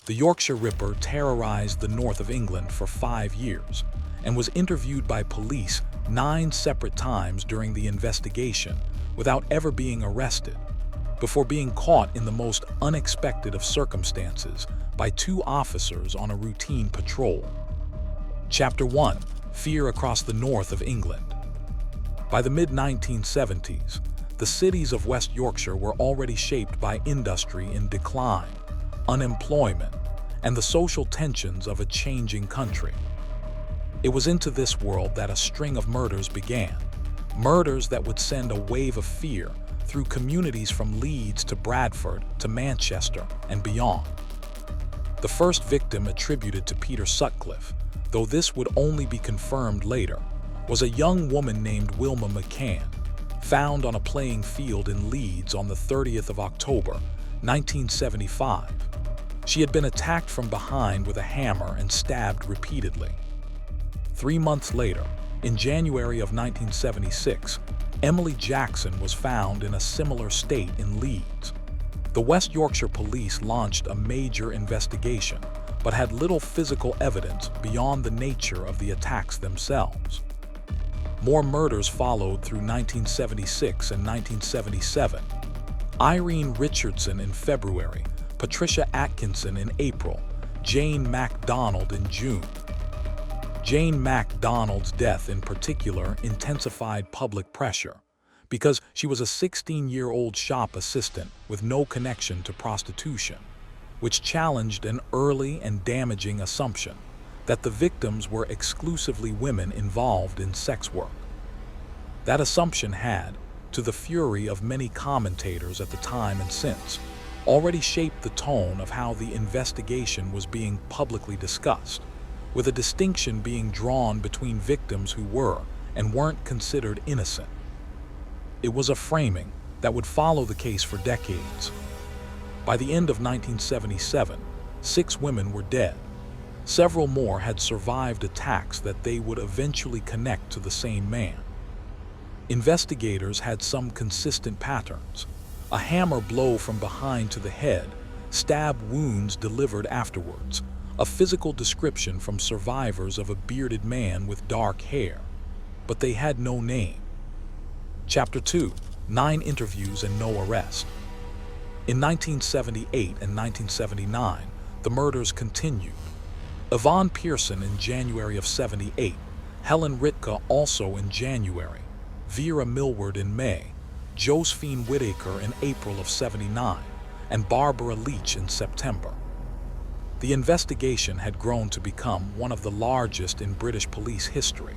The Yorkshire Ripper terrorized the north of England for 5 years and was interviewed by police 9 separate times during the investigation without ever being arrested, before being caught in the most unexpected of circumstances by 2 officers on a routine patrol. Chapter 1: Fear across the north of England. By the mid-1970s, the cities of West Yorkshire were already shaped by industry in decline, unemployment, and the social tensions of a changing country. It was into this world that a string of murders began, murders that would send a wave of fear through communities from Leeds to Bradford to Manchester and beyond. The first victim attributed to Peter Sutcliffe, though this would only be confirmed later, was a young woman named Wilma McCann, found on a playing field in Leeds on the 30th of October, 1975. She had been attacked from behind with a hammer and stabbed repeatedly. 3 months later, in January of 1976, Emily Jackson was found in a similar state in Leeds. The West Yorkshire police launched a major investigation, but had little physical evidence beyond the nature of the attacks themselves. More murders followed through 1976 and 1977. Irene Richardson in February, Patricia Atkinson in April, Jane MacDonald in June. Jane MacDonald's death in particular intensified public pressure because she was a 16-year-old shop assistant with no connection to prostitution, which challenged an early and damaging assumption that the victims were exclusively women involved in sex work. That assumption had, to the fury of many commentators at the time and since, already shaped the tone of how the investigation was being publicly discussed, with a distinction being drawn between victims who were and weren't considered innocent. It was a framing that would follow the case for decades. By the end of 1977, 6 women were dead. Several more had survived attacks that they would eventually connect to the same man. Investigators had some consistent patterns: a hammer blow from behind to the head, stab wounds delivered afterwards, a physical description from survivors of a bearded man with dark hair. But they had no name. Chapter 2: 9 interviews and no arrest. In 1978 and 1979, the murders continued. Yvonne Pearson in January of '78, Helen Ritka also in January, Vera Millward in May, Josephine Whittaker in April of '79, and Barbara Leach in September. The investigation had grown to become one of the largest in British police history,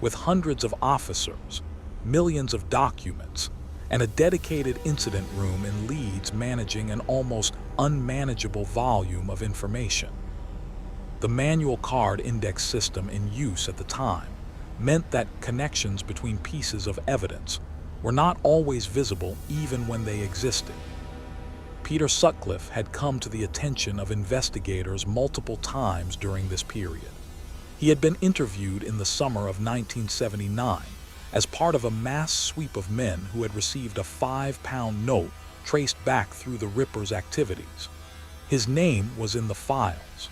with hundreds of officers, millions of documents, and a dedicated incident room in Leeds managing an almost unmanageable volume of information. The manual card index system in use at the time meant that connections between pieces of evidence were not always visible even when they existed. Peter Sutcliffe had come to the attention of investigators multiple times during this period. He had been interviewed in the summer of 1979 as part of a mass sweep of men who had received a £5 note traced back through the Ripper's activities. His name was in the files.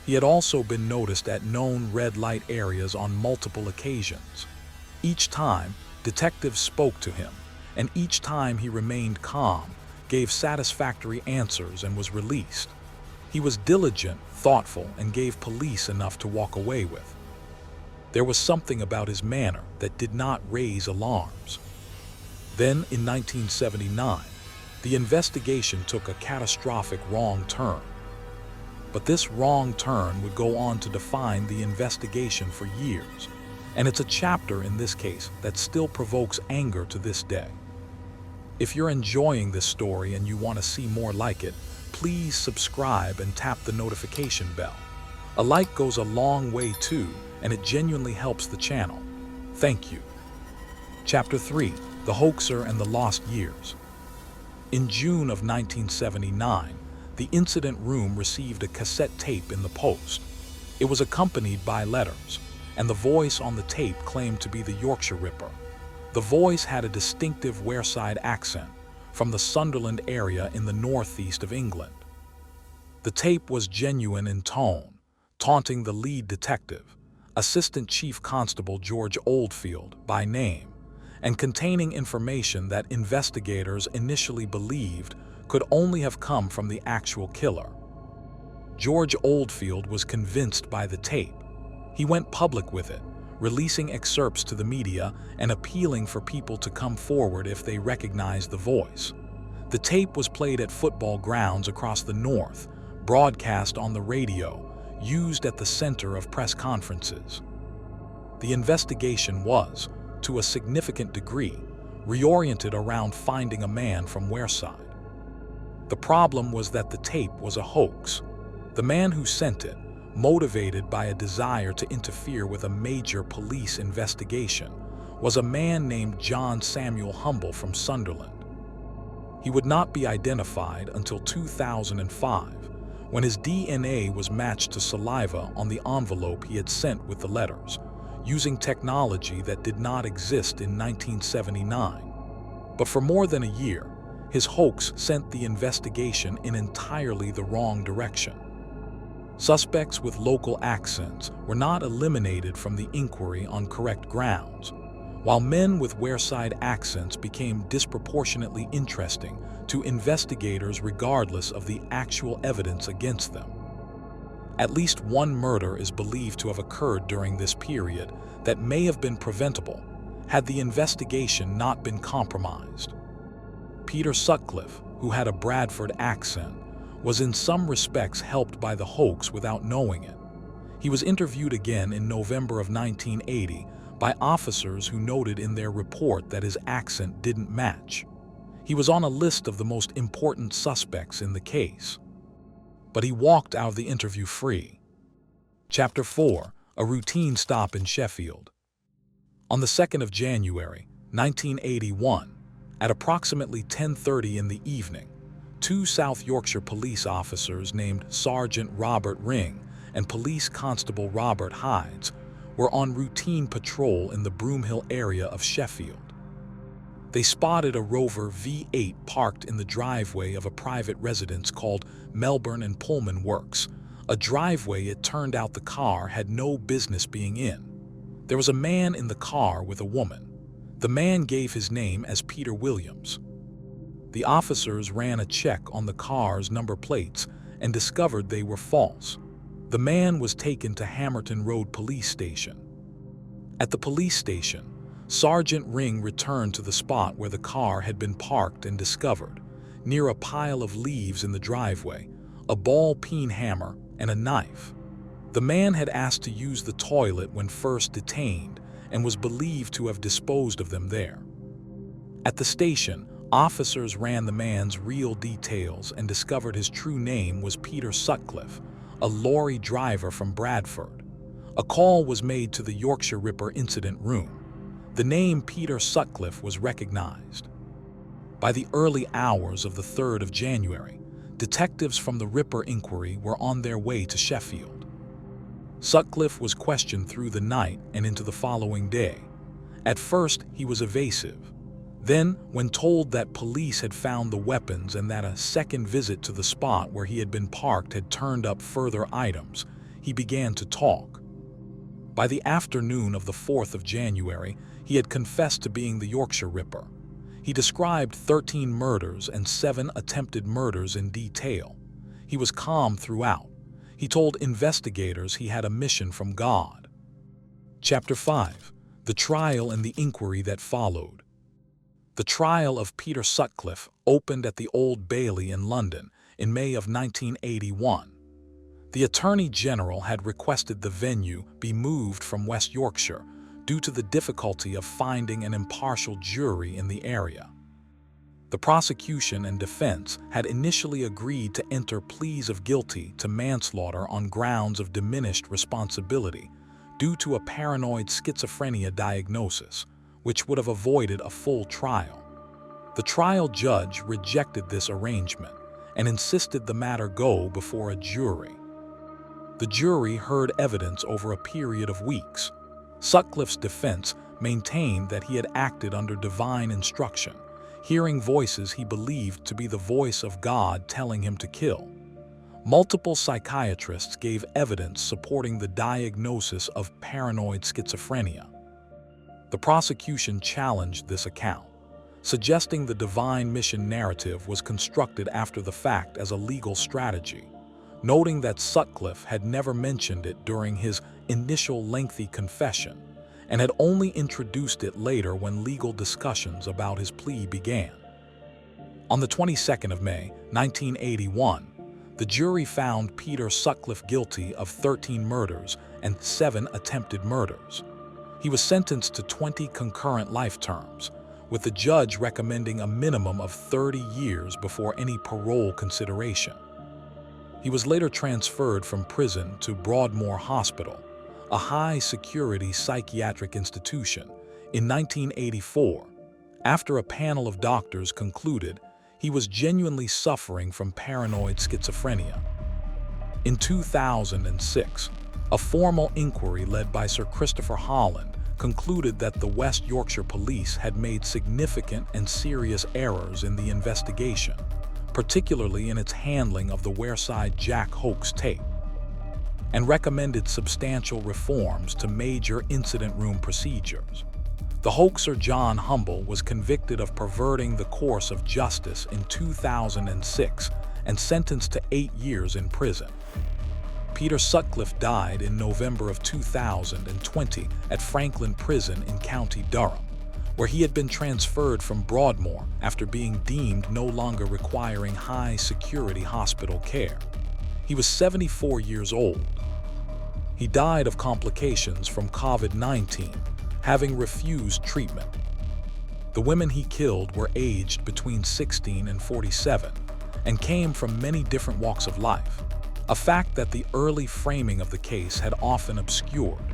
He had also been noticed at known red light areas on multiple occasions. Each time, detectives spoke to him, and each time he remained calm, gave satisfactory answers, and was released. He was diligent, thoughtful, and gave police enough to walk away with. There was something about his manner that did not raise alarms. Then, in 1979, the investigation took a catastrophic wrong turn. But this wrong turn would go on to define the investigation for years, and it's a chapter in this case that still provokes anger to this day. If you're enjoying this story and you want to see more like it, please subscribe and tap the notification bell. A like goes a long way too, and it genuinely helps the channel. Thank you. Chapter 3: The Hoaxer and the Lost Years. In June of 1979, the incident room received a cassette tape in the post. It was accompanied by letters, and the voice on the tape claimed to be the Yorkshire Ripper. The voice had a distinctive Wearside accent from the Sunderland area in the northeast of England. The tape was genuine in tone, taunting the lead detective, Assistant Chief Constable George Oldfield by name, and containing information that investigators initially believed could only have come from the actual killer. George Oldfield was convinced by the tape. He went public with it, releasing excerpts to the media and appealing for people to come forward if they recognized the voice. The tape was played at football grounds across the North, broadcast on the radio, used at the center of press conferences. The investigation was, to a significant degree, reoriented around finding a man from Wearside. The problem was that the tape was a hoax. The man who sent it, motivated by a desire to interfere with a major police investigation, was a man named John Samuel Humble from Sunderland. He would not be identified until 2005, when his DNA was matched to saliva on the envelope he had sent with the letters, using technology that did not exist in 1979. But for more than a year, his hoax sent the investigation in entirely the wrong direction. Suspects with local accents were not eliminated from the inquiry on correct grounds, while men with Wearside accents became disproportionately interesting to investigators regardless of the actual evidence against them. At least one murder is believed to have occurred during this period that may have been preventable had the investigation not been compromised. Peter Sutcliffe, who had a Bradford accent, was in some respects helped by the hoax without knowing it. He was interviewed again in November of 1980 by officers who noted in their report that his accent didn't match. He was on a list of the most important suspects in the case. But he walked out of the interview free. Chapter 4. A routine stop in Sheffield. On the 2nd of January, 1981, at approximately 10:30 in the evening, two South Yorkshire police officers named Sergeant Robert Ring and Police Constable Robert Hydes were on routine patrol in the Broomhill area of Sheffield. They spotted a Rover V8 parked in the driveway of a private residence called Melbourne and Pullman Works, a driveway it turned out the car had no business being in. There was a man in the car with a woman. The man gave his name as Peter Williams. The officers ran a check on the car's number plates and discovered they were false. The man was taken to Hamerton Road Police Station. At the police station, Sergeant Ring returned to the spot where the car had been parked and discovered, near a pile of leaves in the driveway, a ball-peen hammer and a knife. The man had asked to use the toilet when first detained and was believed to have disposed of them there. At the station, officers ran the man's real details and discovered his true name was Peter Sutcliffe, a lorry driver from Bradford. A call was made to the Yorkshire Ripper incident room. The name Peter Sutcliffe was recognized. By the early hours of the 3rd of January, detectives from the Ripper inquiry were on their way to Sheffield. Sutcliffe was questioned through the night and into the following day. At first, he was evasive. Then, when told that police had found the weapons and that a second visit to the spot where he had been parked had turned up further items, he began to talk. By the afternoon of the 4th of January, he had confessed to being the Yorkshire Ripper. He described 13 murders and 7 attempted murders in detail. He was calm throughout. He told investigators he had a mission from God. Chapter 5. The trial and the inquiry that followed. The trial of Peter Sutcliffe opened at the Old Bailey in London in May of 1981. The Attorney General had requested the venue be moved from West Yorkshire due to the difficulty of finding an impartial jury in the area. The prosecution and defense had initially agreed to enter pleas of guilty to manslaughter on grounds of diminished responsibility due to a paranoid schizophrenia diagnosis, which would have avoided a full trial. The trial judge rejected this arrangement and insisted the matter go before a jury. The jury heard evidence over a period of weeks. Sutcliffe's defense maintained that he had acted under divine instruction, hearing voices he believed to be the voice of God telling him to kill. Multiple psychiatrists gave evidence supporting the diagnosis of paranoid schizophrenia. The prosecution challenged this account, suggesting the divine mission narrative was constructed after the fact as a legal strategy, noting that Sutcliffe had never mentioned it during his initial lengthy confession and had only introduced it later when legal discussions about his plea began. On the 22nd of May, 1981, the jury found Peter Sutcliffe guilty of 13 murders and 7 attempted murders. He was sentenced to 20 concurrent life terms, with the judge recommending a minimum of 30 years before any parole consideration. He was later transferred from prison to Broadmoor Hospital, a high-security psychiatric institution, in 1984, after a panel of doctors concluded he was genuinely suffering from paranoid schizophrenia. In 2006, a formal inquiry led by Sir Christopher Holland concluded that the West Yorkshire Police had made significant and serious errors in the investigation, particularly in its handling of the Wareside Jack hoax tape, and recommended substantial reforms to major incident room procedures. The hoaxer John Humble was convicted of perverting the course of justice in 2006 and sentenced to 8 years in prison. Peter Sutcliffe died in November of 2020 at Franklin Prison in County Durham, where he had been transferred from Broadmoor after being deemed no longer requiring high-security hospital care. He was 74 years old. He died of complications from COVID-19, having refused treatment. The women he killed were aged between 16 and 47 and came from many different walks of life, a fact that the early framing of the case had often obscured,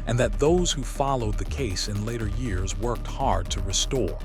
and that those who followed the case in later years worked hard to restore.